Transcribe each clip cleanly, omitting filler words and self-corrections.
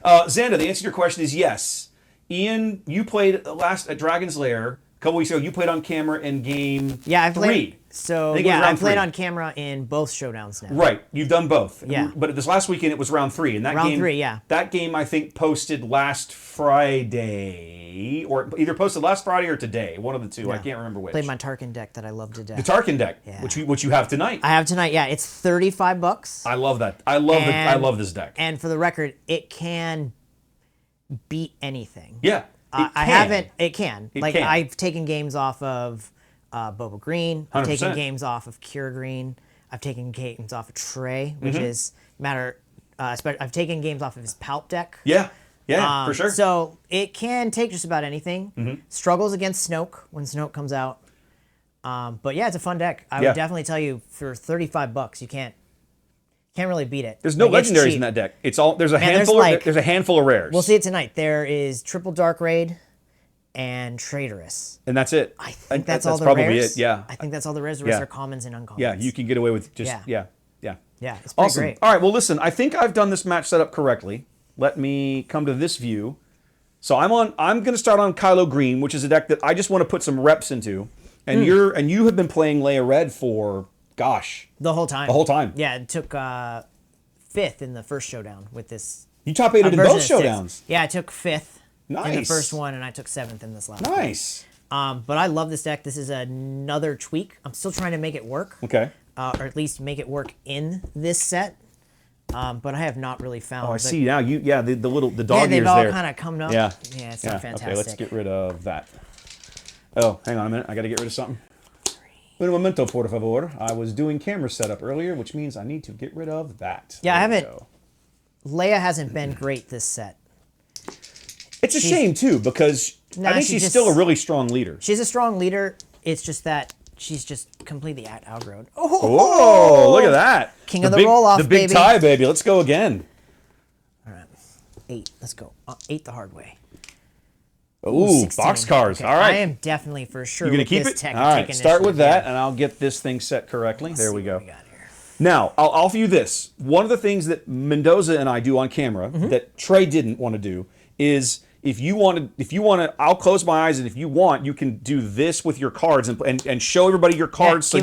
Xanda, the answer to your question is yes. Ian, you played last at Dragon's Lair a couple weeks ago. You played on camera in game 3. I played on camera in both showdowns now. Right, you've done both. Yeah. But this last weekend it was round 3, and that that game I think posted last Friday, or either posted last Friday or today, one of the two. I can't remember which. Played my Tarkin deck that I love to death. The Tarkin deck, which you have tonight. I have tonight. Yeah, it's $35. I love that. I love this deck. And for the record, it can beat anything. Yeah. It can. I've taken games off of Boba Green. I've 100%. taken games off of Kira Green. I've taken games off of Trey, which is I've taken games off of his Palp deck. Yeah, for sure. So it can take just about anything. Struggles against Snoke when Snoke comes out. But yeah, it's a fun deck. I would definitely tell you for $35, you can't really beat it. There's no legendaries in that deck. It's all there's a handful of rares. We'll see it tonight. There is triple Dark Raid and Traitorous. And that's it. I think that's all the probably rares. It. Yeah. I think that's all the rares. The rest are commons and uncommons. Yeah, you can get away with just Yeah, it's pretty awesome. great. All right, well listen, I think I've done this match setup correctly. Let me come to this view. So I'm going to start on Kylo Green, which is a deck that I just want to put some reps into. And you have been playing Leia Red for the whole time. The whole time. Yeah, it took 5th in the first showdown with this. You top 8'd in both showdowns. Yeah, I took 5th in the first one, and I took 7th in this last one. Nice. But I love this deck. This is another tweak. I'm still trying to make it work. Okay. Or at least make it work in this set. But I have not really found. Oh, I see now. The dog ears there. Yeah, they've all kind of come up. Yeah. Yeah, it's not fantastic. Okay, let's get rid of that. Oh, hang on a minute. I got to get rid of something. Un momento, por favor. I was doing camera setup earlier, which means I need to get rid of that. Yeah, I haven't. Leia hasn't been great this set. It's a shame too, because I think she's still a really strong leader. She's a strong leader. It's just that she's just completely outgrown. Oh, look at that! King of the roll-off, the big tie, baby. Let's go again. All right, 8. Let's go. 8 the hard way. Ooh, boxcars. Okay. All right. I am definitely for sure. You're gonna keep it. All right. Start with that, and I'll get this thing set correctly. There we go. Now, I'll offer you this. One of the things that Mendoza and I do on camera that Trey didn't want to do is if you want to, I'll close my eyes, and if you want, you can do this with your cards and show everybody your cards so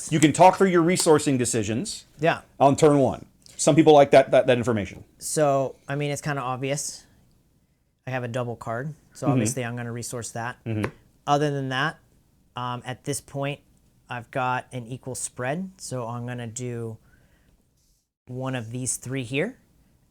you can talk through your resourcing decisions. Yeah. On turn 1. Some people like that information. So, I mean, it's kind of obvious. I have a double card, so obviously I'm going to resource that. Other than that, at this point, I've got an equal spread, so I'm going to do one of these 3 here,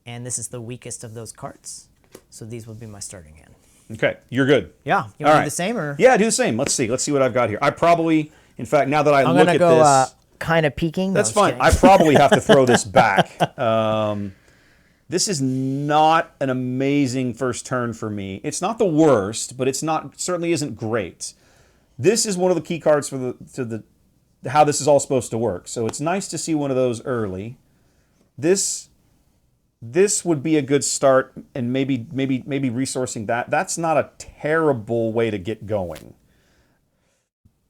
and this is the weakest of those cards. So these will be my starting hand. Okay, you're good. Yeah, you want to do the same? Or? Yeah, do the same. Let's see what I've got here. I probably, in fact, now that I'm look at go, this... kind of peeking. That's fine. I probably have to throw this back. This is not an amazing first turn for me. It's not the worst, but certainly isn't great. This is one of the key cards for how this is all supposed to work. So it's nice to see one of those early. This would be a good start, and maybe resourcing that. That's not a terrible way to get going.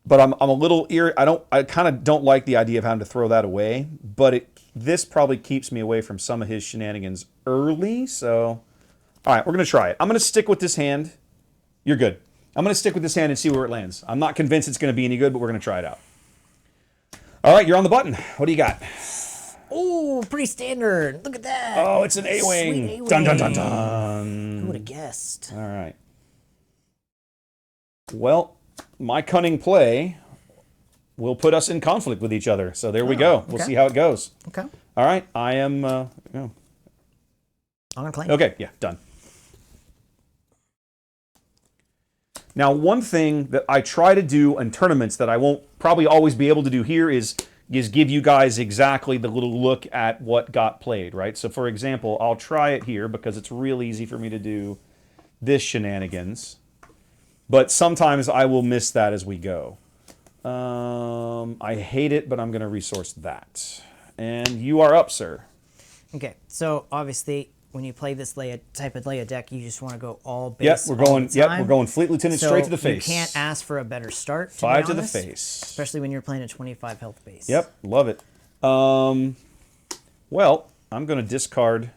But I'm a little I kind of don't like the idea of having to throw that away, but this probably keeps me away from some of his shenanigans early. So, all right, we're going to try it. I'm going to stick with this hand. You're good. I'm going to stick with this hand and see where it lands. I'm not convinced it's going to be any good, but we're going to try it out. All right, you're on the button. What do you got? Oh, pretty standard. Look at that. Oh, it's an A-Wing. Dun, dun, dun, dun. Who would have guessed? All right. Well, my cunning play will put us in conflict with each other. So there we go. Okay. We'll see how it goes. Okay. All right. I am... I'm going to claim. Okay. Yeah, done. Now, one thing that I try to do in tournaments that I won't probably always be able to do here is give you guys exactly the little look at what got played, right? So, for example, I'll try it here because it's real easy for me to do this shenanigans. But sometimes I will miss that as we go. I hate it, but I'm going to resource that. And you are up, sir. Okay, so obviously when you play this type of Leia deck, you just want to go all base. We're going Fleet Lieutenant straight to the face. You can't ask for a better start. 5 to the face. Especially when you're playing a 25 health base. Yep, love it. Well, I'm going to discard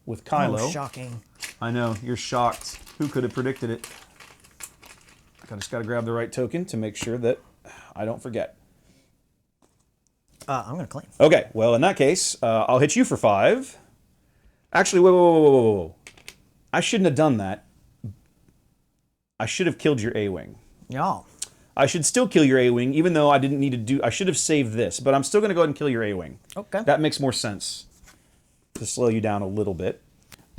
with Kylo. Oh, shocking. I know, you're shocked. Who could have predicted it? I just got to grab the right token to make sure that I don't forget. I'm going to claim. Okay, well, in that case, I'll hit you for 5. Actually, whoa. I shouldn't have done that. I should have killed your A-Wing. Yeah. I should still kill your A-Wing, even though I didn't need to do... I should have saved this, but I'm still going to go ahead and kill your A-Wing. Okay. That makes more sense to slow you down a little bit.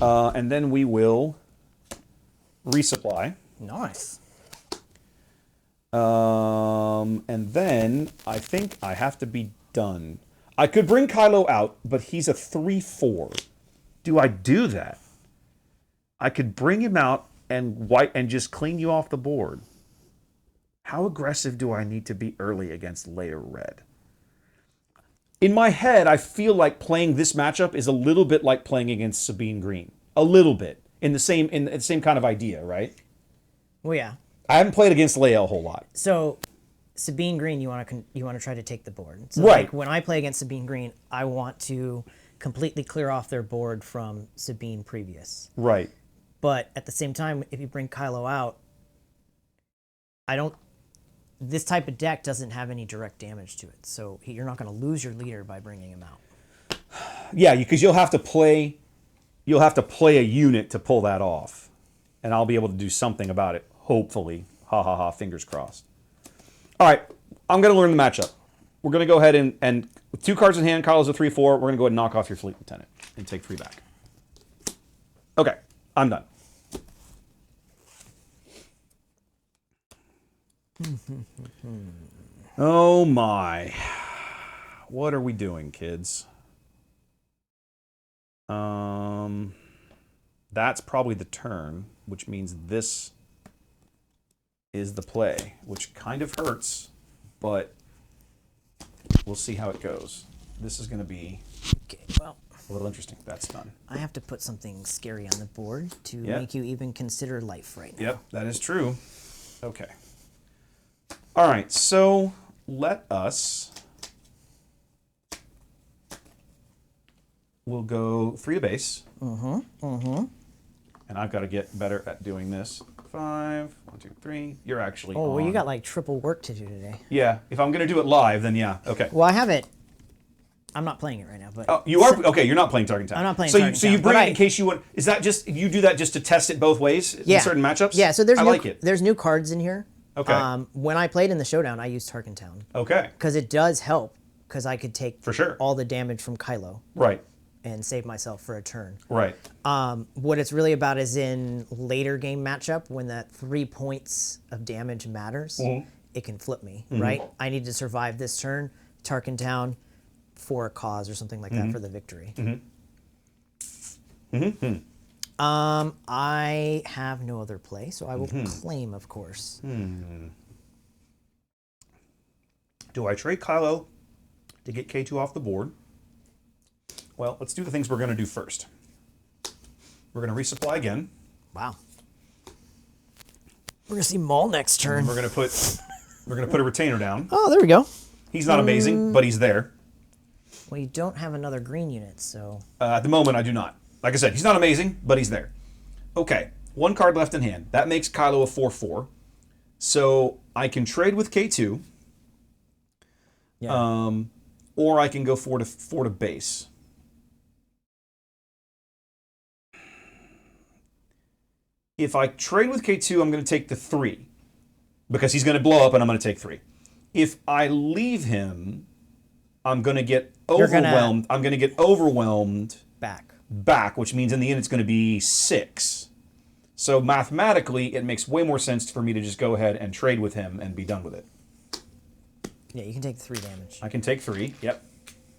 And then we will resupply. Nice. And then I think I have to be done. I could bring Kylo out, but he's a 3/4. Do I do that? I could bring him out and just clean you off the board. How aggressive do I need to be early against Leia Red? In my head, I feel like playing this matchup is a little bit like playing against Sabine Green. A little bit. In the same kind of idea, right? Well, yeah. I haven't played against Leia a whole lot. So, Sabine Green, you want to try to take the board. So, right. Like, when I play against Sabine Green, I want to completely clear off their board from Sabine previous. Right. But at the same time, if you bring Kylo out, this type of deck doesn't have any direct damage to it. So you're not going to lose your leader by bringing him out. Yeah, because you'll have to play a unit to pull that off. And I'll be able to do something about it. Hopefully. Ha ha ha, fingers crossed. All right, I'm going to learn the matchup. We're going to go ahead and with 2 cards in hand, Kylo's a 3/4. We're going to go ahead and knock off your Fleet Lieutenant and take 3 back. Okay, I'm done. Oh my. What are we doing, kids? That's probably the turn, which means this is the play, which kind of hurts, but we'll see how it goes. This is going to be a little interesting. That's done. I have to put something scary on the board to make you even consider life right now. Yep, that is true. Okay. All right, so let us... We'll go 3 to base. And I've got to get better at doing this. 5, 1, 2, 3. You're actually Oh, well, on. you got like triple work to do today. Yeah, if I'm going to do it live, then yeah, okay. Well, I have it. I'm not playing it right now, but... Oh, you are? Okay, you're not playing Target Town. I'm not playing so Target So you Town, bring but it in case you want... Is that just... You do that just to test it both ways in certain matchups? Yeah, so there's I like it. There's new cards in here. Okay. When I played in the Showdown, I used Tarkin Town. Okay. Because it does help, because I could take For sure. all the damage from Kylo. Right. And save myself for a turn. Right. What it's really about is in later game matchup, when that 3 points of damage matters, it can flip me, right? I need to survive this turn, Tarkin Town, for a cause or something like that for the victory. I have no other play, so I will claim, of course. Do I trade Kylo to get K2 off the board? Well, let's do the things we're going to do first. We're going to resupply again. Wow. We're going to see Maul next turn. We're going to put a retainer down. Oh, there we go. He's not amazing, but he's there. Well, you don't have another green unit, so... At the moment, I do not. Like I said, he's not amazing, but he's there. Okay, 1 card left in hand. That makes Kylo a 4/4. So I can trade with K2. Yeah. Or I can go 4 to base. If I trade with K2, I'm going to take the 3. Because he's going to blow up and I'm going to take 3. If I leave him, I'm going to get overwhelmed. I'm going to get overwhelmed back, which means in the end it's going to be 6. So mathematically, it makes way more sense for me to just go ahead and trade with him and be done with it. Yeah, you can take 3 damage. I can take 3, yep.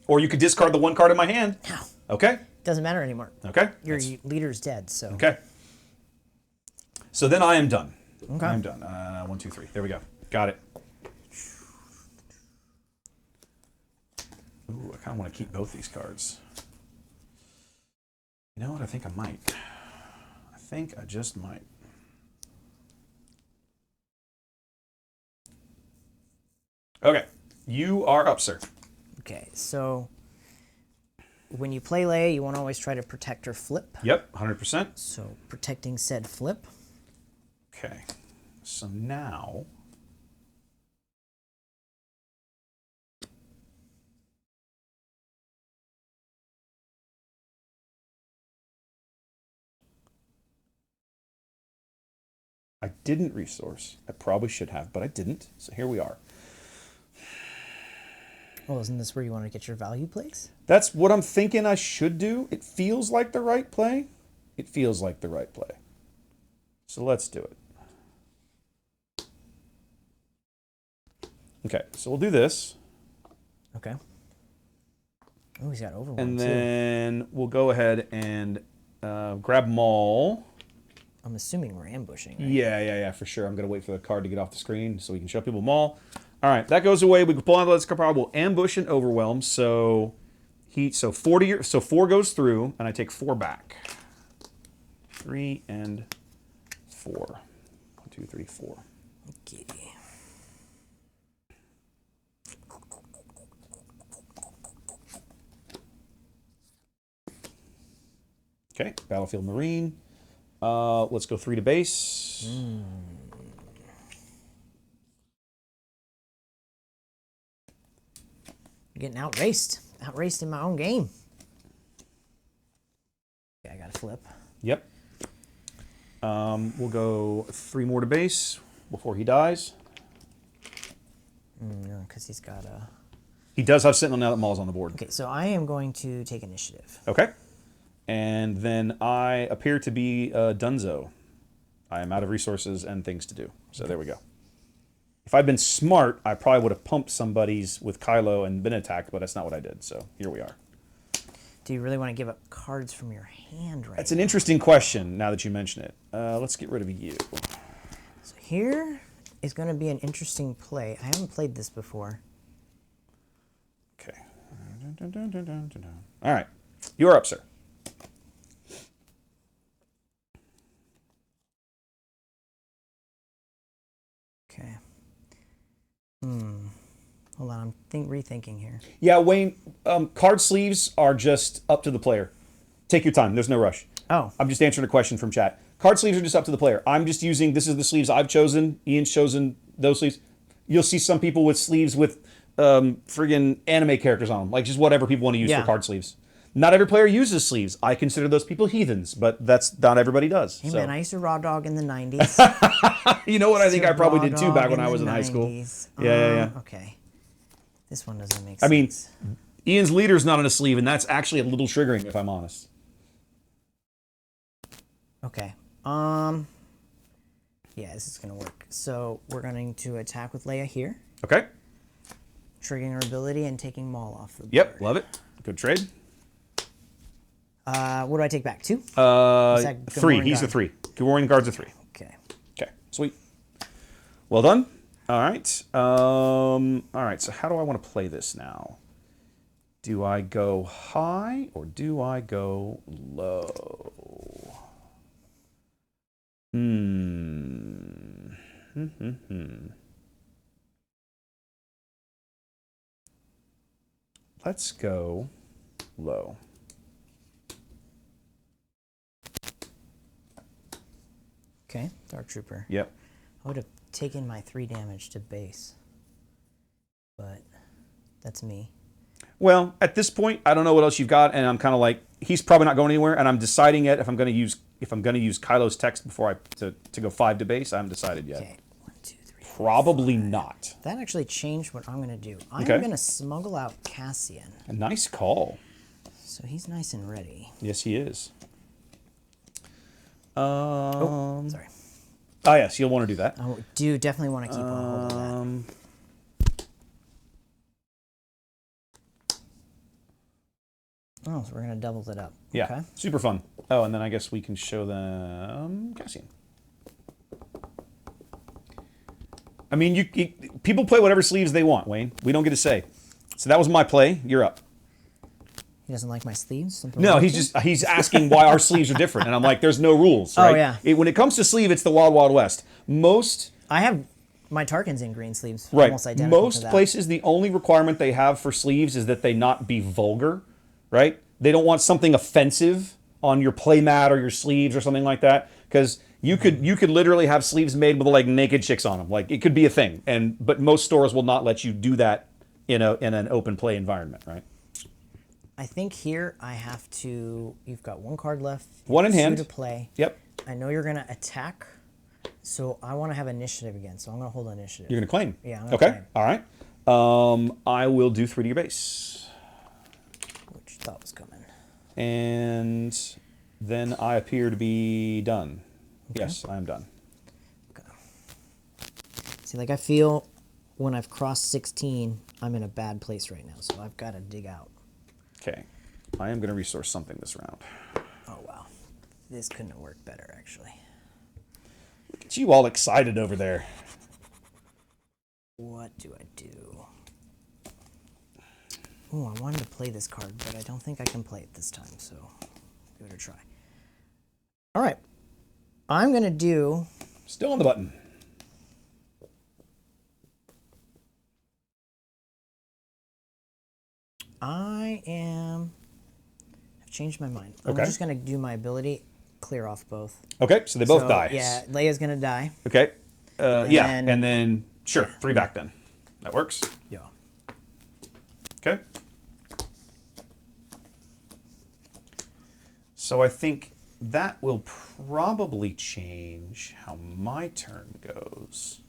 Or you could discard the 1 card in my hand. No. Okay. Doesn't matter anymore. Okay. Your leader's dead, so... Okay. So then I am done. Okay. I'm done. 1, 2, 3. There we go. Got it. Ooh, I kind of want to keep both these cards. You know what? I think I might. I think I just might. Okay. You are up, sir. Okay, so when you play Leia, you want to always try to protect her flip. Yep, 100%. So protecting said flip. Okay, so now... I didn't resource. I probably should have, but I didn't. So here we are. Well, isn't this where you want to get your value plays? That's what I'm thinking I should do. It feels like the right play. It feels like the right play. So let's do it. Okay, so we'll do this. Okay. Oh, he's got overwhelm And too. then we'll go ahead and grab Maul. I'm assuming we're ambushing. Right? Yeah, for sure. I'm going to wait for the card to get off the screen so we can show people Maul. All right, that goes away. We can pull out the Let's Card. We'll ambush and overwhelm. So 4 goes through, and I take 4 back. 3 and 4. 1, 2, 3, 4. Okay. Okay, Battlefield Marine. Let's go 3 to base. Getting outraced in my own game. Okay, I got to flip. Yep. We'll go 3 more to base before he dies. No, because he's got a... He does have Sentinel now that Maul's on the board. Okay, so I am going to take initiative. Okay. And then I appear to be Dunzo. I am out of resources and things to do. So there we go. If I'd been smart, I probably would have pumped somebody's with Kylo and been attacked, but that's not what I did. So here we are. Do you really want to give up cards from your hand right That's an interesting question now that you mention it. Let's get rid of you. So here is going to be an interesting play. I haven't played this before. Okay. All right. You're up, sir. Okay. Hold on, I'm rethinking here. Yeah, Wayne, card sleeves are just up to the player. Take your time. There's no rush. Oh. I'm just answering a question from chat. Card sleeves are just up to the player. I'm just using, this is the sleeves I've chosen. Ian's chosen those sleeves. You'll see some people with sleeves with friggin' anime characters on them. Like just whatever people want to use for card sleeves. Not every player uses sleeves. I consider those people heathens, but that's not everybody does. Hey so. man, I used to raw dog in the 90s. You know what? I think I probably did too back when I was in high school. Yeah. Okay. This one doesn't make sense. I mean, Ian's leader's not on a sleeve, and that's actually a little triggering, if I'm honest. Okay. Yeah, this is going to work. So we're going to attack with Leia here. Okay. Triggering her ability and taking Maul off the board. Yep, love it. Good trade. What do I take back? 2? 3. He's a 3. Gamorrean guard's a 3. Okay. Okay, sweet. Well done. All right. All right, so how do I want to play this now? Do I go high or do I go low? Let's go low. Okay, Dark Trooper. Yep. I would have taken my 3 damage to base, but that's me. Well, at this point, I don't know what else you've got, and I'm kind of like, he's probably not going anywhere, and I'm deciding yet if I'm going to use Kylo's text before to go 5 to base. I haven't decided yet. Okay, 1, 2, 3. Probably not. That actually changed what I'm going to do. I'm Okay. going to smuggle out Cassian. A nice call. So he's nice and ready. Yes, he is. Sorry. Oh, yes, you'll want to do that. I do definitely want to keep on hold of that. Oh, so we're going to double it up. Yeah, Okay. super fun. Oh, and then I guess we can show them Cassian. I mean, people play whatever sleeves they want, Wayne. We don't get to say. So that was my play. You're up. He doesn't like my sleeves? Something No, like he's asking why our sleeves are different, and I'm like, there's no rules, right? Oh, yeah. When it comes to sleeve, it's the wild, wild west. I have my Tarkin's in green sleeves. Right. Almost identical to Most that. places, the only requirement they have for sleeves is that they not be vulgar, right? They don't want something offensive on your playmat or your sleeves or something like that, because you could literally have sleeves made with like naked chicks on them. Like, it could be a thing, but most stores will not let you do that in an open play environment, right? I think here I have to. You've got one card left. One in hand to play. Yep. I know you're gonna attack, so I want to have initiative again. So I'm gonna hold initiative. You're gonna claim. Yeah. I'm gonna Okay. claim. All right. I will do 3 to your base, Which you thought was coming. and then I appear to be done. Okay. Yes, I am done. Okay. See, like I feel when I've crossed 16, I'm in a bad place right now. So I've got to dig out. Okay. I am gonna resource something this round. Oh wow, this couldn't have worked better actually. Look at you all excited over there. What do I do? Oh, I wanted to play this card, but I don't think I can play it this time, so give it a try. All right. I'm going to do... Still on the button. I've changed my mind. Okay. I'm just going to do my ability, clear off both. Okay, so they both die. Yeah, Leia's going to die. Okay. Yeah, then- and then, sure, 3 back then. That works. Yeah. Okay. So I think that will probably change how my turn goes.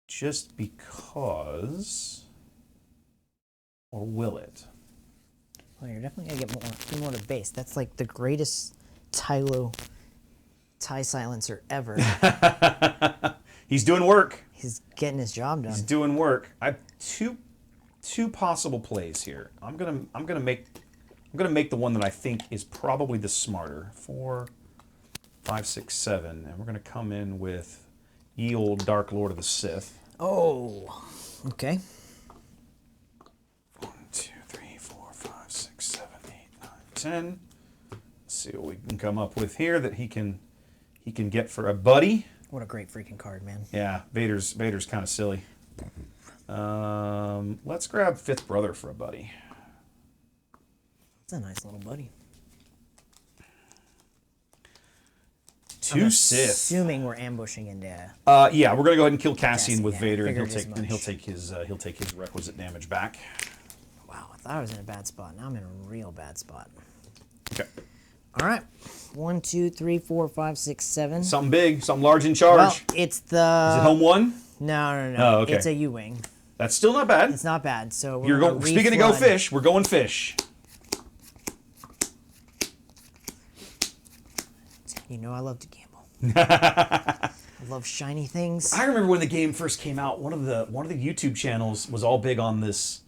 Just because... Or will it? Well, you're definitely going to get more to base. That's like the greatest Kylo tie silencer ever. He's doing work. He's getting his job done. He's doing work. I have two possible plays here. I'm gonna make the one that I think is probably the smarter. 4, 5, 6, 7, and we're gonna come in with ye old Dark Lord of the Sith. Oh, okay. 1, 2, 3, 4, 5, 6, 7, 8, 9, 10. Let's see what we can come up with here that he can get for a buddy. What a great freaking card, man. Yeah, Vader's kind of silly. Let's grab Fifth Brother for a buddy. That's a nice little buddy. 2 Sith. Assuming we're ambushing into. Yeah, we're gonna go ahead and kill Cassian with yeah, Vader, and figured as much. he'll take his requisite damage back. Wow, I thought I was in a bad spot. Now I'm in a real bad spot. Okay. All right, 1, 2, 3, 4, 5, 6, 7. Something big, something large in charge. Well, it's the. Is it home one? No. Oh, okay. It's a U-wing. That's still not bad. It's not bad. So we're You're gonna going. Speaking of go reflood. fish, we're going fish. You know I love to gamble. I love shiny things. I remember when the game first came out. One of the YouTube channels was all big on this,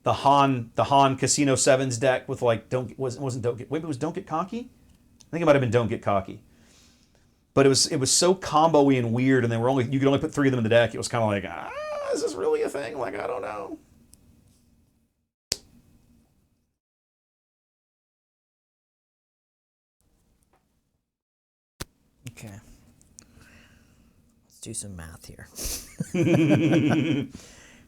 the Han Casino Sevens deck with like Don't Get Cocky. I think it might have been Don't Get Cocky. But it was so combo-y and weird, and you could only put 3 of them in the deck. It was kind of like, is this really a thing? Like, I don't know. Okay. Let's do some math here.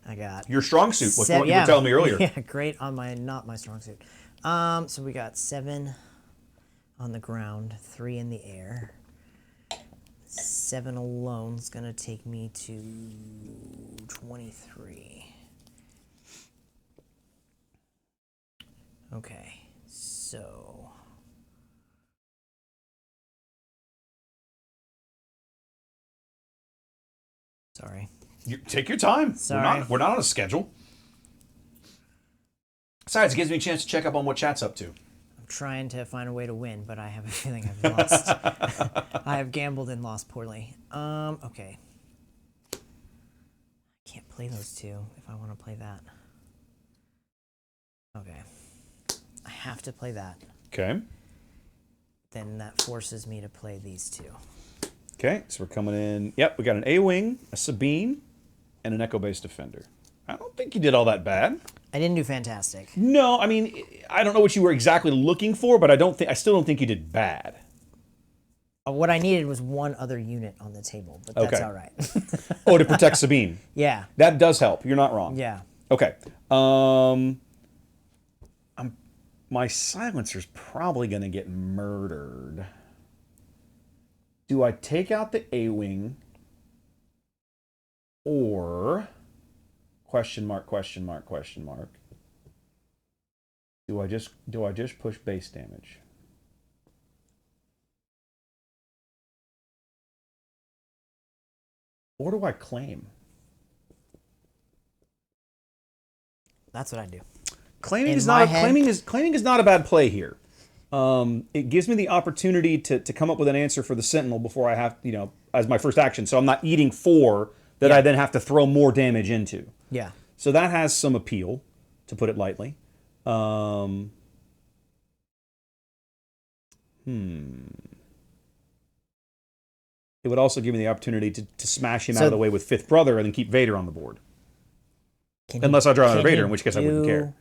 I got Your strong suit, what you yeah. were telling me earlier. Yeah, great on not my strong suit. So we got 7 on the ground, 3 in the air. 7 alone is gonna take me to 23. Okay, so sorry. Take your time. Sorry. We're not on a schedule. Besides, it gives me a chance to check up on what chat's up to. I'm trying to find a way to win, but I have a feeling I've lost. I have gambled and lost poorly. Okay. I can't play those 2 if I want to play that. Okay. I have to play that. Okay. Then that forces me to play these 2. Okay, so we're coming in. Yep, we got an A-Wing, a Sabine, and an Echo-based Defender. I don't think you did all that bad. I didn't do fantastic. No, I mean, I don't know what you were exactly looking for, but I still don't think you did bad. What I needed was 1 other unit on the table, but that's Okay. all right. Oh, to protect Sabine. Yeah. That does help. You're not wrong. Yeah. Okay. my silencer's probably going to get murdered. Do I take out the A-wing or question mark, question mark, question mark? Do I just push base damage? Or do I claim? That's what I do. Claiming is not a bad play here. It gives me the opportunity to come up with an answer for the Sentinel before I have, as my first action. So I'm not eating 4 that I then have to throw more damage into. Yeah. So that has some appeal, to put it lightly. It would also give me the opportunity to smash him out of the way with Fifth Brother and then keep Vader on the board. Unless I draw another Vader, in which case I wouldn't care.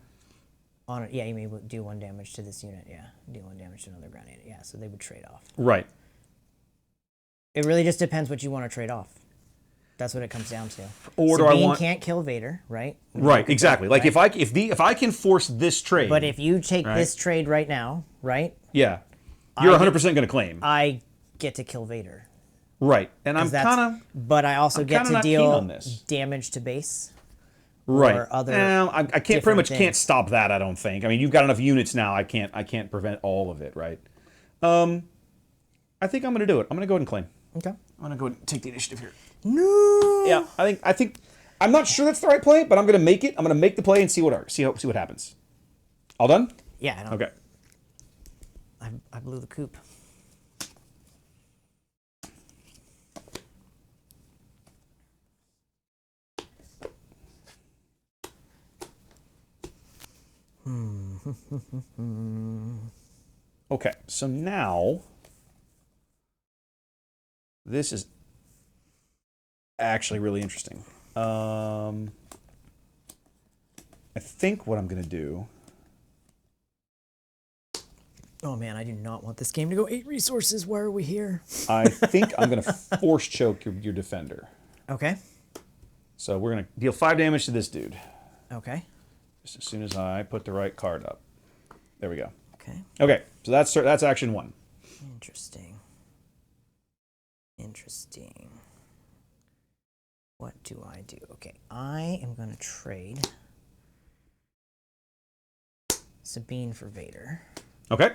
You may do 1 damage to this unit, yeah. Do 1 damage to another ground unit, yeah. So they would trade off. Right. It really just depends what you want to trade off. That's what it comes down to. Or Sabine do I want... can't kill Vader, right? Right, exactly. Like right? if I can force this trade... But if you take this trade right now, right? Yeah. You're 100% going to claim. I get to kill Vader. Right. And I'm kind of... But I also get to deal damage to base. Right. Or other I can't pretty much can't stop that, I don't think. I mean, you've got enough units now, I can't prevent all of it, right? I think I'm going to do it. I'm going to go ahead and claim. Okay. I'm going to go ahead and take the initiative here. No. Yeah, I think I'm not sure that's the right play, but I'm going to make it. I'm going to make the play and see what happens. All done? Yeah. Okay. I blew the coop. Okay, so now this is actually really interesting. I think what I'm going to do... Oh man, I do not want this game to go 8 resources. Why are we here? I think I'm going to force choke your defender. Okay. So we're going to deal 5 damage to this dude. Okay. Just as soon as I put the right card up. There we go. Okay. Okay, so that's action 1. Interesting. What do I do? Okay, I am going to trade Sabine for Vader. Okay.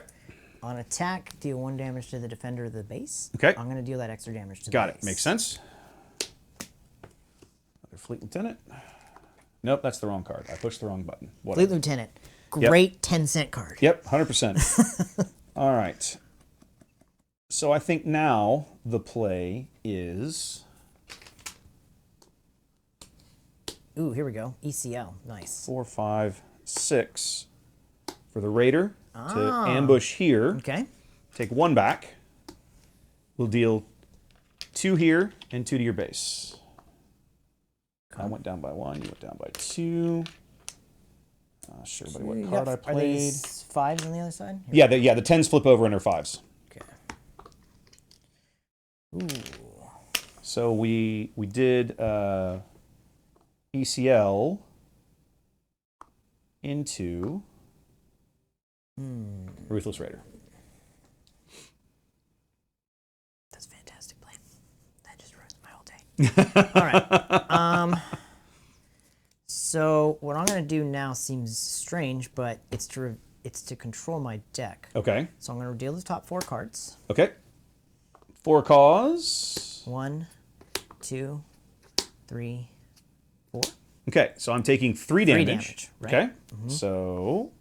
On attack, deal 1 damage to the defender of the base. Okay. I'm going to deal that extra damage to the base. Got it. Makes sense. Another Fleet Lieutenant. Nope, that's the wrong card. I pushed the wrong button. Whatever. Fleet Lieutenant. Great 10-cent card. Yep, 100%. All right. So I think now the play is... Ooh, here we go. ECL. Nice. 4, 5, 6 for the Raider to ambush here. Okay. Take 1 back. We'll deal 2 here and 2 to your base. Okay. I went down by 1. You went down by 2. Not sure what card I played. Are these 5s on the other side? Here. Yeah, the 10s flip over and they're 5s. Okay. Ooh. So we did ECL into Ruthless Raider. That's a fantastic play. That just ruins my whole day. All right. So what I'm going to do now seems strange, but it's to control my deck. Okay. So I'm going to deal the top 4 cards. Okay. 4 cause. 1, 2, 3, 4. Okay, so I'm taking 3 damage. 3 damage, right? Okay. So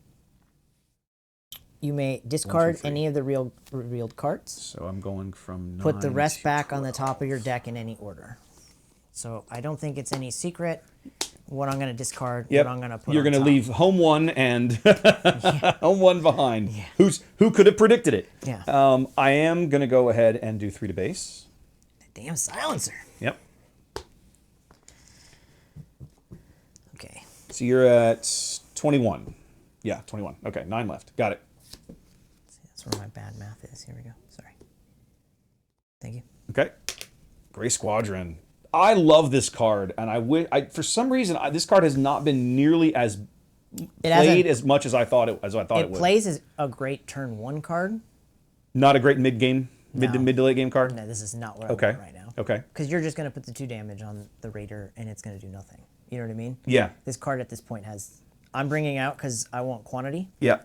you may discard any of the revealed cards. So I'm going from 9 Put the rest to back on 12. the top of your deck in any order. So I don't think it's any secret what I'm going to discard, what I'm going to put You're going to leave home 1 and home 1 behind. Yeah. Who could have predicted it? Yeah. I am going to go ahead and do 3 to base. Damn silencer. Yep. Okay. So you're at 21. Yeah, 21. Okay, 9 left. Got it. See, that's where my bad math is. Here we go. Sorry. Thank you. Okay. Gray Squadron. I love this card, and for some reason, this card has not been nearly as played as much as I thought it would. It plays as a great turn 1 card. Not a great mid-game, mid to late game card? No, this is not what I want right now. Okay. Because you're just going to put the 2 damage on the Raider, and it's going to do nothing. You know what I mean? Yeah. This card at this point has... I'm bringing out because I want quantity. Yeah.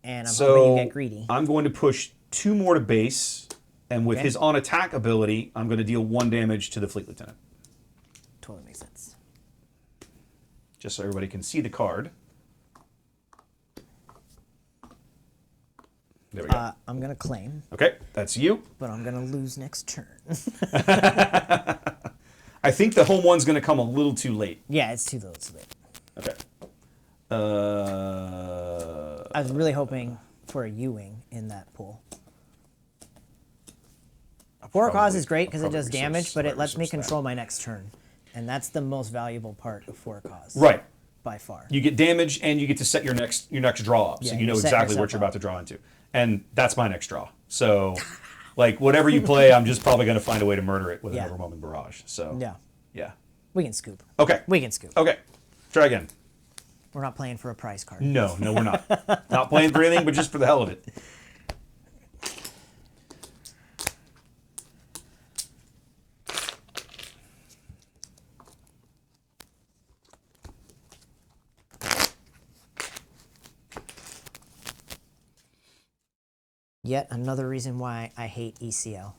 And I'm hoping you get greedy. I'm going to push 2 more to base, and with his on-attack ability, I'm going to deal 1 damage to the Fleet Lieutenant. Totally makes sense. Just so everybody can see the card. There we go. I'm going to claim. Okay, that's you. But I'm going to lose next turn. I think the home one's going to come a little too late. Yeah, it's too late. Okay. I was really hoping for a U-wing in that pool. 4 cause is great because it does damage, but it lets me control my next turn. And that's the most valuable part of 4 cause. Right. By far. You get damage and you get to set your next draw up. Yeah, so you know exactly what you're about to draw into. And that's my next draw. So, like, whatever you play, I'm just probably going to find a way to murder it with an overwhelming barrage. So, yeah. We can scoop. Okay. We can scoop. Okay. Try again. We're not playing for a prize card. No, we're not. Not playing for anything, but just for the hell of it. Yet another reason why I hate ECL.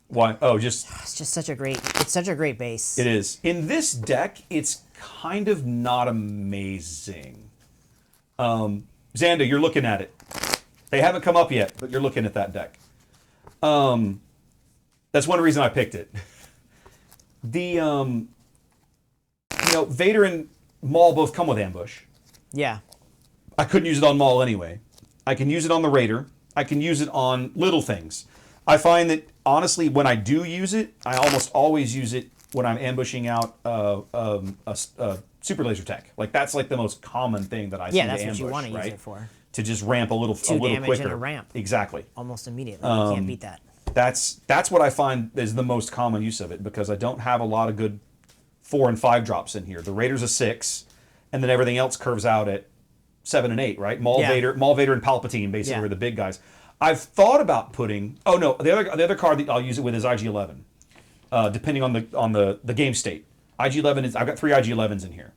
Why? Oh, it's just such a great base. It is. In this deck, it's kind of not amazing. Xander, you're looking at it. They haven't come up yet, but you're looking at that deck. That's one reason I picked it. Vader and Maul both come with ambush. Yeah. I couldn't use it on Maul anyway. I can use it on the Raider. I can use it on little things. I find that, honestly, when I do use it, I almost always use it when I'm ambushing out a super laser tech. Like, that's like the most common thing that I see to ambush, what you want to right? use it for. To just ramp a little damage quicker. And a ramp. Exactly. Almost immediately. You can't beat that. That's what I find is the most common use of it, because I don't have a lot of good 4 and 5 drops in here. The Raider's a 6, and then everything else curves out at 7 and 8, right? Maul, Vader, and Palpatine basically are the big guys. I've thought about putting. Oh no, the other card that I'll use it with is IG-11, depending on the game state. IG-11 is. I've got 3 IG-11s in here.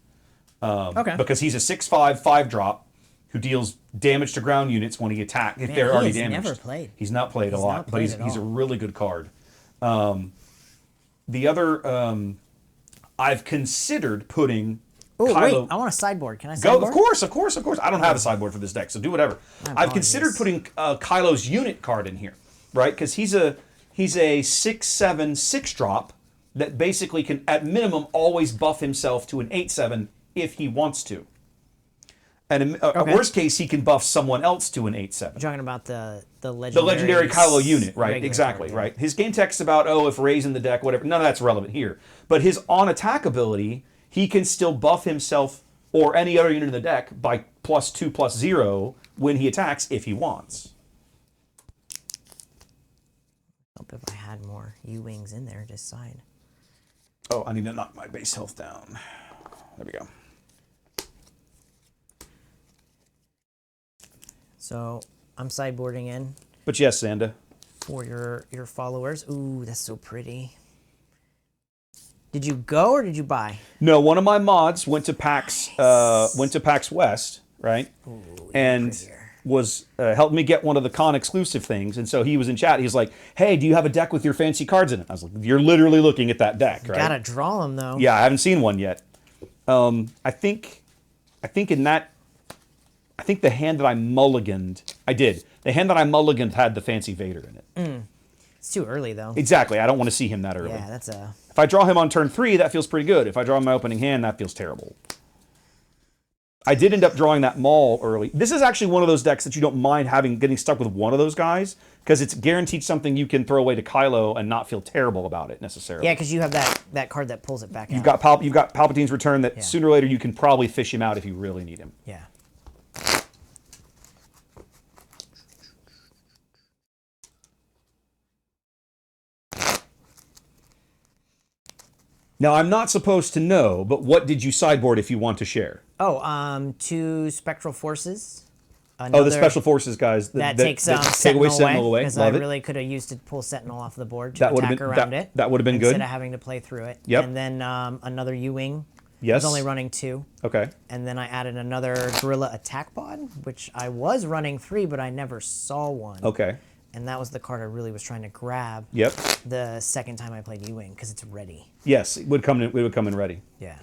Because he's a 6/5 5-drop who deals damage to ground units when he attacks if they're already damaged. Never played. He's not played a lot, but he's a really good card. The other I've considered putting. Oh, Kylo. wait, I want a sideboard. Can I sideboard? Go, of course. I don't have a sideboard for this deck, so do whatever. I've considered putting Kylo's unit card in here, right? Because he's a 6/7 6-drop that basically can, at minimum, always buff himself to an 8/7 if he wants to. And in worst case, he can buff someone else to an 8/7. You're talking about the legendary... The legendary Kylo unit, right? Exactly, right? His game text's about, if Rey's in the deck, whatever. None of that's relevant here. But his on-attack ability... he can still buff himself or any other unit in the deck by +2/+0 when he attacks if he wants. Hope if I had more U-wings in there, just side. Oh, I need to knock my base health down. There we go. So I'm sideboarding in. But yes, Xanda. For your followers. Ooh, that's so pretty. Did you go or did you buy? No, one of my mods went to PAX West, right? Ooh, and was helped me get one of the con exclusive things. And so he was in chat. He's like, "Hey, do you have a deck with your fancy cards in it?" I was like, "You're literally looking at that deck, right?" Gotta draw them though. Yeah, I haven't seen one yet. I think the hand that I mulliganed, I did. The hand that I mulliganed had the fancy Vader in it. It's too early though. Exactly. I don't want to see him that early. Yeah, that's a... If I draw him on turn 3, that feels pretty good. If I draw him my opening hand, that feels terrible. I did end up drawing that Maul early. This is actually one of those decks that you don't mind getting stuck with one of those guys, because it's guaranteed something you can throw away to Kylo and not feel terrible about it necessarily. Yeah, because you have that card that pulls it back You've out. got Palpatine's Return that sooner or later you can probably fish him out if you really need him. Yeah. Now, I'm not supposed to know, but what did you sideboard if you want to share? Oh, 2 Spectral Forces. Oh, the Special Forces guys. That takes take away Sentinel away. because I really could have used to pull Sentinel off the board to attack around it. That would have been good. Instead of having to play through it. Yep. And then another U-Wing. Yes. I was only running 2. Okay. And then I added another Guerrilla Attack Pod, which I was running 3, but I never saw one. Okay. And that was the card I really was trying to grab. Yep. The second time I played U-Wing because it's ready. Yes, it would come in. It would come in ready. Yeah.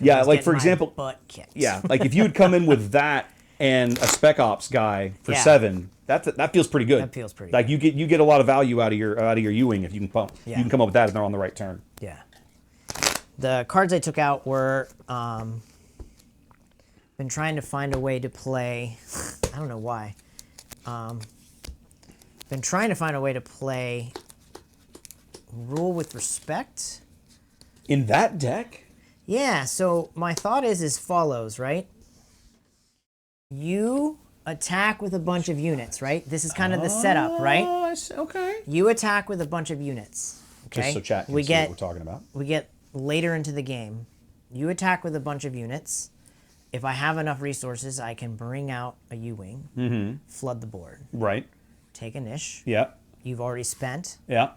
Yeah, like for example. Butt kicked. Yeah, like if you would come in with that and a Spec Ops guy for 7, that feels pretty good. That feels pretty. Like you get a lot of value out of your U-Wing if you can pump. Yeah. You can come up with that if they're on the right turn. Yeah. The cards I took out were been trying to find a way to play. I don't know why. Been trying to find a way to play Rule with Respect. In that deck? Yeah, so my thought is as follows, right? You attack with a bunch of units, right? This is kind of the setup, right? Okay. You attack with a bunch of units. Okay. Just so chat can see what we're talking about. We get later into the game. You attack with a bunch of units. If I have enough resources, I can bring out a U-Wing, flood the board. Right. Take a niche. Yeah. You've already spent. Yeah.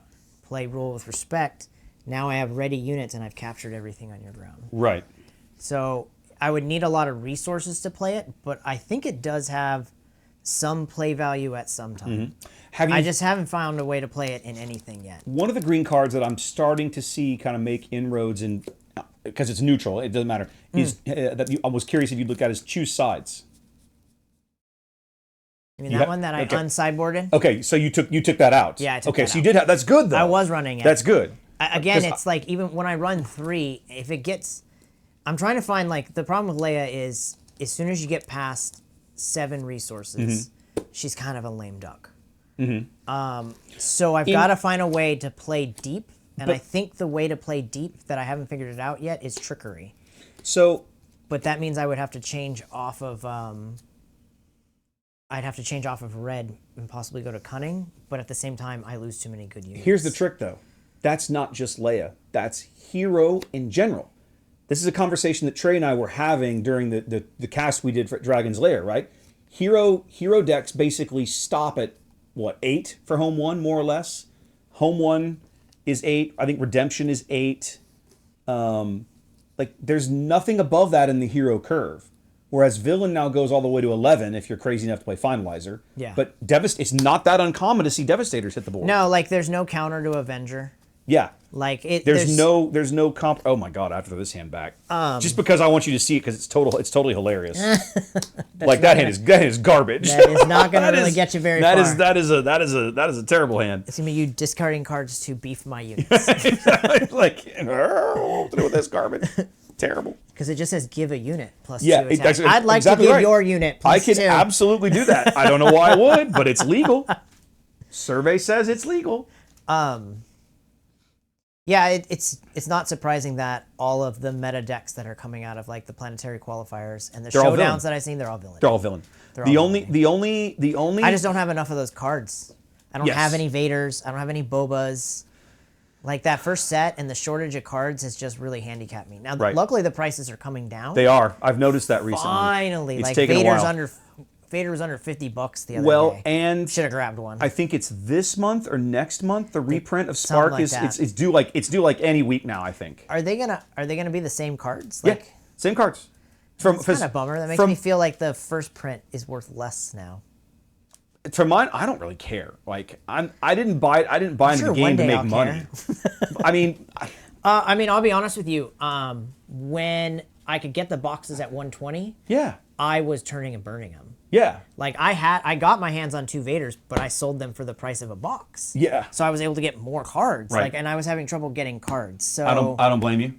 Play Rule with Respect. Now I have ready units and I've captured everything on your ground. Right. So I would need a lot of resources to play it, but I think it does have some play value at some time. I just haven't found a way to play it in anything yet. One of the green cards that I'm starting to see kind of make inroads in, because it's neutral, it doesn't matter, is I was curious if you'd look at is Choose Sides. You mean that one that I unsideboarded? Okay, so you took that out. Yeah, I took okay, that so you out. did have, that's good though. I was running it. That's good. Again, it's like even when I run 3, if it gets, I'm trying to find like the problem with Leia is as soon as you get past 7 resources, she's kind of a lame duck. So I've got to find a way to play deep, and I think the way to play deep that I haven't figured it out yet is trickery. So, but that means I would have to change off of. I'd have to change off of red and possibly go to cunning, but at the same time, I lose too many good units. Here's the trick, though. That's not just Leia. That's hero in general. This is a conversation that Trey and I were having during the cast we did for Dragon's Lair, right? Hero decks basically stop at, what, 8 for home 1, more or less? Home 1 is 8. I think Redemption is 8. Like, there's nothing above that in the hero curve. Whereas Villain now goes all the way to 11 if you're crazy enough to play Finalizer. Yeah. But it's not that uncommon to see Devastators hit the board. No, like there's no counter to Avenger. Yeah. Like it. There's no comp. Oh my god! I have to throw this hand back. Just because I want you to see it because it's totally hilarious. Like that hand is garbage. That is not going to really get you very far. That is a terrible hand. It's gonna be you discarding cards to beef my units. Like what to do with this garbage? Terrible. Because it just says give a unit plus 2 Yeah, attack. I'd like exactly to give right. your unit plus 2. I can absolutely do that. I don't know why I would, but it's legal. Survey says it's legal. Yeah, it's not surprising that all of the meta decks that are coming out of like the planetary qualifiers and the showdowns that I've seen, they're all villain. They're all villain. The only I just don't have enough of those cards. I don't have any Vaders. I don't have any Bobas. Like that first set and the shortage of cards has just really handicapped me. Now, luckily the prices are coming down. They are. I've noticed that recently. Finally, it's like taken a while. Vader was under $50 the other day. And should have grabbed one. I think it's this month or next month. The reprint of Spark like is that. it's due like any week now. I think. Are they gonna be the same cards? Like, yeah, same cards. It's kind of a bummer. That makes me feel like the first print is worth less now. For mine, I don't really care. Like I didn't buy into the game to make money. I mean, I'll be honest with you. When I could get the boxes at 120, yeah, I was turning and burning them. Yeah. Like I got my hands on 2 Vaders, but I sold them for the price of a box. Yeah. So I was able to get more cards. Right. Like, and I was having trouble getting cards. So I don't blame you.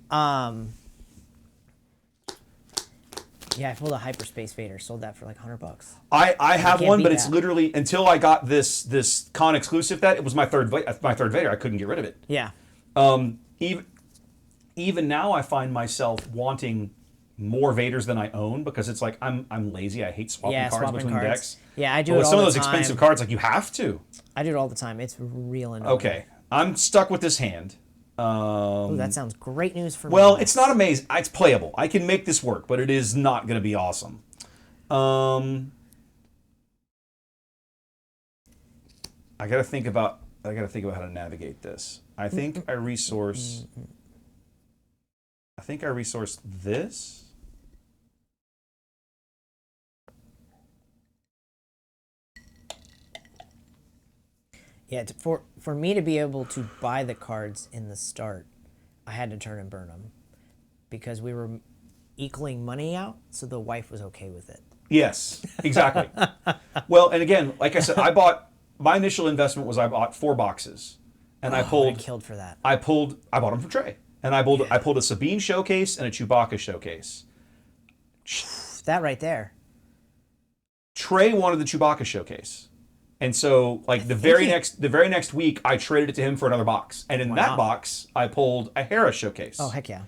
Yeah, I pulled a hyperspace Vader. Sold that for like $100. I have one, but it's that. literally until I got this con exclusive that it was my third Vader. I couldn't get rid of it. Yeah. Even now, I find myself wanting more Vaders than I own because it's like I'm lazy. I hate swapping cards between decks. Yeah, I do but it with all some of the those time. expensive cards, like you have to. I do it all the time. It's real annoying. Okay, I'm stuck with this hand. Ooh, that sounds great news for me. Well, it's not amazing. It's playable. I can make this work, but it is not going to be awesome. I got to think about how to navigate this. I think I resource this. Yeah, for me to be able to buy the cards in the start, I had to turn and burn them because we were equaling money out, so the wife was okay with it. Yes, exactly. Well, and again, like I said, my initial investment was I bought 4 boxes, and I killed for that. I bought them from Trey, and I pulled a Sabine showcase and a Chewbacca showcase. That right there. Trey wanted the Chewbacca showcase. And so, like the very next week, I traded it to him for another box, and in that box, I pulled a Hera showcase. Oh heck yeah!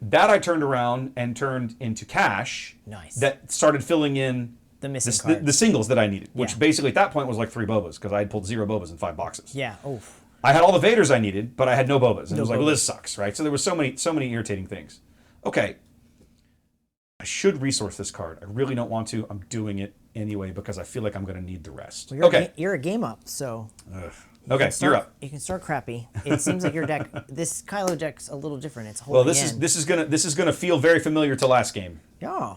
That I turned around and turned into cash. Nice. That started filling in the missing cards. The singles that I needed, which basically at that point was like 3 Bobas because I had pulled 0 Bobas in 5 boxes. Yeah. Oof. I had all the Vaders I needed, but I had no Bobas, and it was like, well, this sucks, right? So there were so many irritating things. Okay, I should resource this card. I really don't want to. I'm doing it anyway because I feel like I'm going to need the rest. Well, you're a game up, so. Okay, you're up. You can start crappy. It seems like your deck, this Kylo deck's a little different. It's holding this is gonna feel very familiar to last game. Yeah,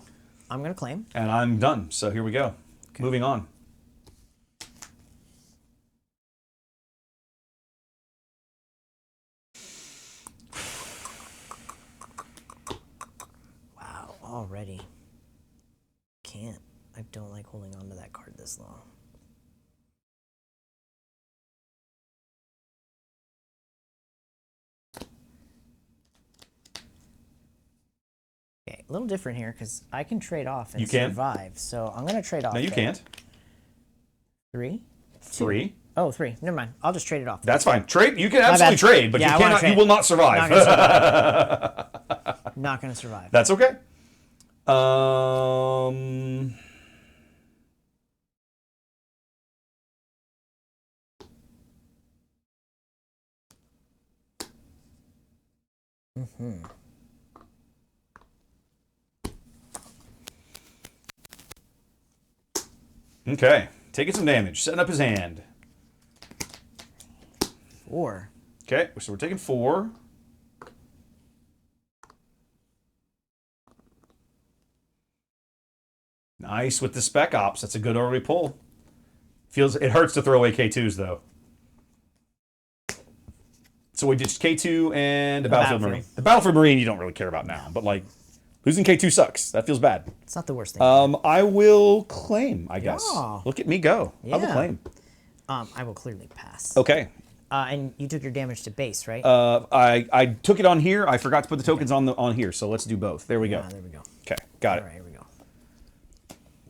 I'm gonna claim. And I'm done. So here we go. Okay. Moving on. Wow, already. Can't. I don't like holding on to that card this long. Okay, a little different here because I can trade off and survive. So I'm going to trade off. No, you can't. 3? 3. Oh, 3. Never mind. I'll just trade it off. That's fine. Trade. You can absolutely trade, but you will not survive. Not going to survive. That's okay. Okay. Taking some damage. Setting up his hand. 4. Okay, so we're taking 4. Nice with the Spec Ops. That's a good early pull. It hurts to throw away K2s, though. So we did K2 and a Battlefield Marine. The Battlefield Marine you don't really care about now, but like losing K2 sucks. That feels bad. It's not the worst thing. I will claim, I guess. Yeah. Look at me go. Yeah. I will claim. I will clearly pass. Okay. And you took your damage to base, right? I took it on here. I forgot to put the tokens on here, so let's do both. There we go. There we go. Okay, got it. All right, here we go.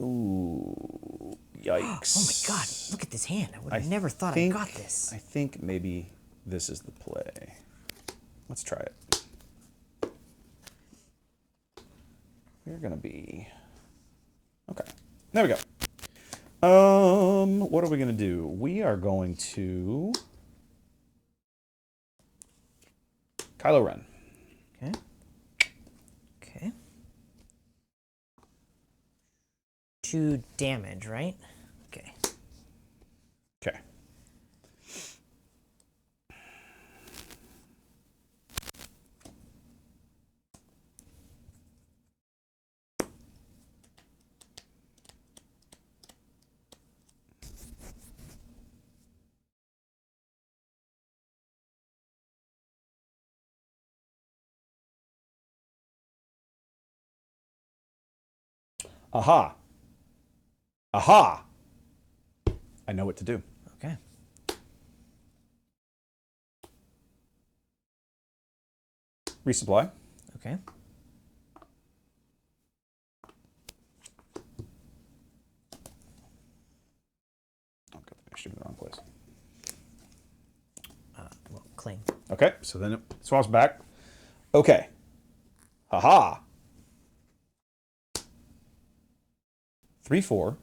Ooh, yikes. Oh my god, look at this hand. I would have never thought I got this. I think maybe this is the play. Let's try it. We're gonna be... Okay, there we go. What are we gonna do? We are going to... Kylo Ren. Okay. Okay. 2 damage, right? Okay. Okay. Aha. Aha. I know what to do. Okay. Resupply. Okay. Oh, God, I should have in the wrong place. Well, claim. Okay, so then it swaps back. Okay. Haha. 3/4.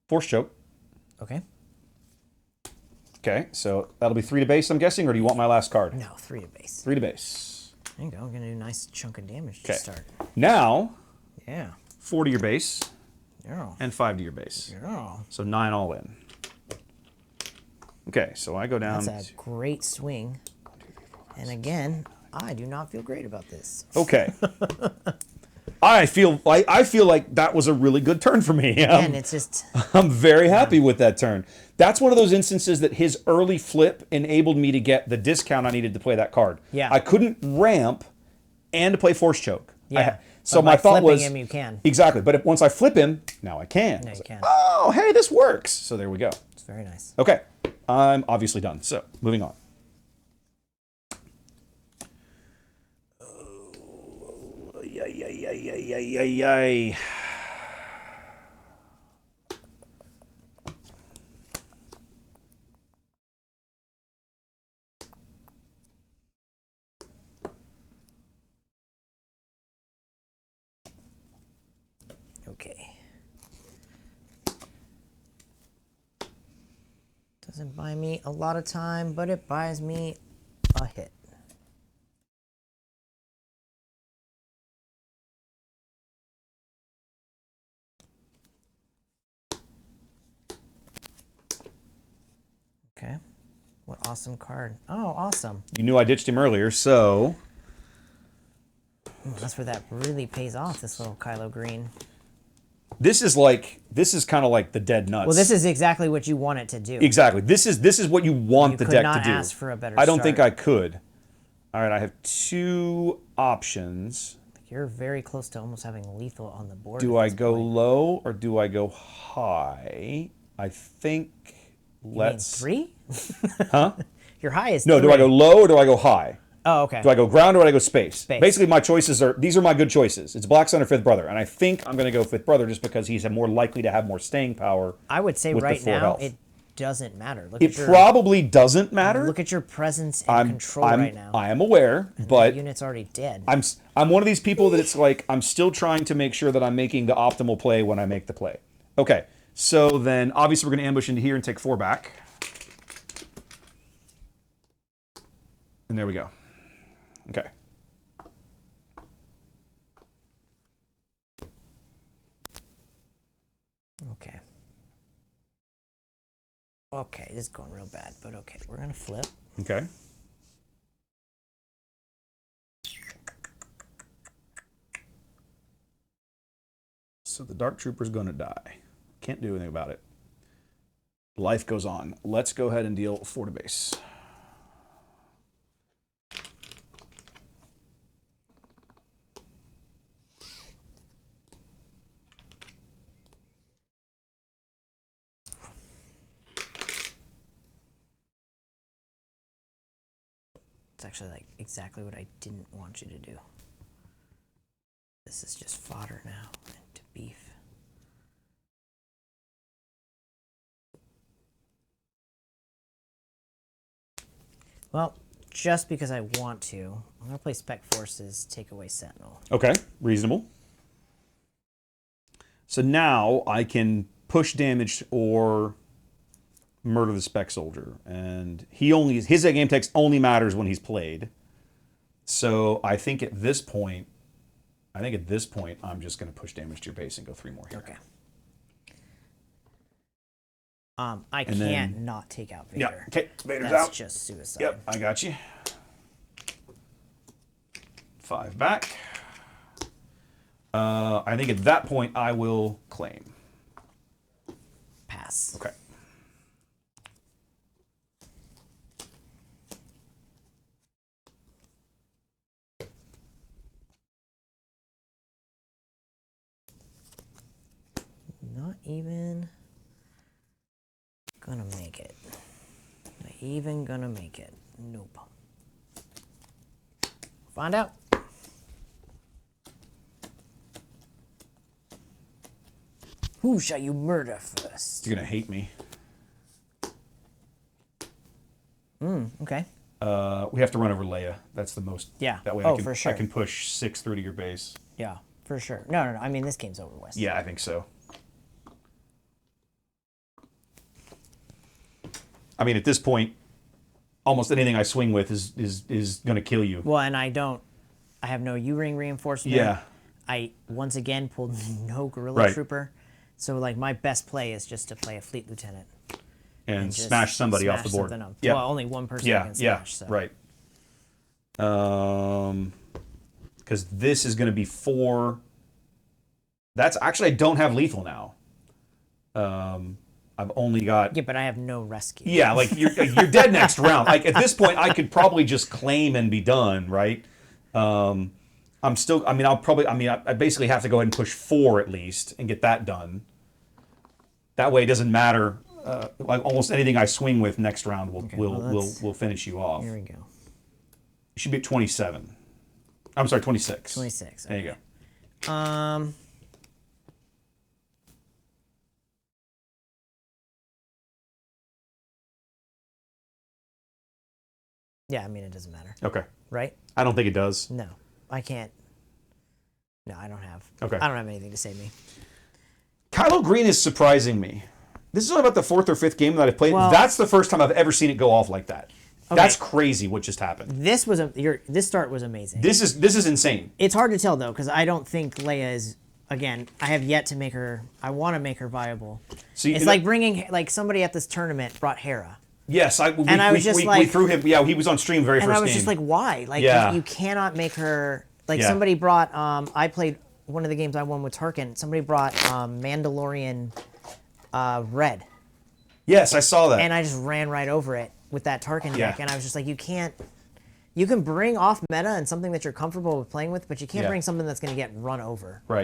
Force choke. Okay. Okay, so that'll be 3 to base, I'm guessing, or do you want my last card? No, 3 to base. 3 to base. There you go. I'm gonna do a nice chunk of damage to start. Now, Yeah. 4 to your base Yeah. and 5 to your base. Yeah. So 9 all in. Okay, so I go down. That's a great swing. And again, I do not feel great about this. Okay. I feel like that was a really good turn for me. And it's just I'm very happy with that turn. That's one of those instances that his early flip enabled me to get the discount I needed to play that card. Yeah. I couldn't ramp and to play Force Choke. yeah. So But my by thought flipping was him, you can. exactly. But once I flip him, now I can. Now I was you like, can. oh, hey, this works. So there we go. It's very nice. Okay, I'm obviously done. So moving on. Oh, yay. Okay. Doesn't buy me a lot of time, but it buys me a hit. Okay. What awesome card. Oh, awesome. You knew I ditched him earlier, so Ooh, that's where that really pays off, this little Kylo Green. this is kind of like the dead nuts. Well, this is exactly what you want it to do. exactly. This is what you want You the could deck not to do. ask for a better I don't think I start. could. All right, I have 2 options. You're very close to almost having lethal on the board. Do at I this go point. low or do I go high? I think You mean let's 3? Huh? Your high is No, 3. do I go low or do I go high? Oh, okay. Do I go ground or do I go space? Space. Basically, my choices these are my good choices. It's Black Sun or Fifth Brother, and I think I'm going to go Fifth Brother just because he's more likely to have more staying power. I would say with the right 4 now health. it doesn't matter. Look It at your probably doesn't matter. look at your presence and control right now. I am aware, That but unit's already dead. I'm one of these people that it's like I'm still trying to make sure that I'm making the optimal play when I make the play. Okay, so then obviously we're going to ambush into here and take 4 back. And there we go. Okay. Okay. Okay, this is going real bad, but okay, we're gonna flip. Okay. So the Dark Trooper's going to die. Can't do anything about it. Life goes on. Let's go ahead and deal 4 to base. It's actually like exactly what I didn't want you to do. This is just fodder now into beef. Well, just because I want to, I'm gonna play Spec Forces, take away Sentinel. Okay, reasonable. So now I can push damage or murder the Spec Soldier, and his game text only matters when he's played. So I think at this point, I'm just going to push damage to your base and go 3 more here. Okay. I And can't then- not take out Yeah. Vader. Okay, Vader's That's out. just suicide. Yep, I got you. 5 back. I think at that point I will claim. Pass. Okay. Not even gonna make it. Not even gonna make it. Nope. Find out. Who shall you murder first? You're going to hate me. Okay. We have to run over Leia. That's the most. Yeah. That way Oh, I can, for sure. I can push 6 through to your base. Yeah, for sure. No. I mean, this game's over, Wes. Yeah, I think so. I mean, at this point, almost anything I swing with is going to kill you. Well, and I have no U-ring reinforcement. Yeah. I once again pulled no guerrilla trooper. So like my best play is just to play a fleet lieutenant. And smash somebody off the board. Yep. Well, only one person can smash. So. Right. Because this is going to be 4. That's actually, I don't have lethal now. I've only got. Yeah, but I have no rescue. Yeah, like you're dead next round. Like at this point, I could probably just claim and be done, right? I'm still. I mean, I basically have to go ahead and push 4 at least and get that done. That way, it doesn't matter. Like almost anything I swing with next round will finish you off. Here we go. You should be at 27. I'm sorry, 26. 26. Okay. There you go. Yeah, I mean, it doesn't matter. Okay. Right? I don't think it does. No, I can't. No, I don't have. Okay. I don't have anything to save me. Kylo Green is surprising me. This is only about the 4th or 5th game that I've played. Well, that's the first time I've ever seen it go off like that. Okay. That's crazy what just happened. This start was amazing. This is insane. It's hard to tell though, because I don't think Leia is. Again, I have yet to make her. I want to make her viable. See, it's like bringing somebody at this tournament brought Hera. Yes, I was just we threw him. Yeah, he was on stream very first game. And I was just like, why? Like, you cannot make her. Like somebody brought. I played one of the games I won with Tarkin. Somebody brought Mandalorian Red. Yes, I saw that. And I just ran right over it with that Tarkin deck, and I was just like, you can't. You can bring off meta and something that you're comfortable with playing with, but you can't bring something that's going to get run over. Right.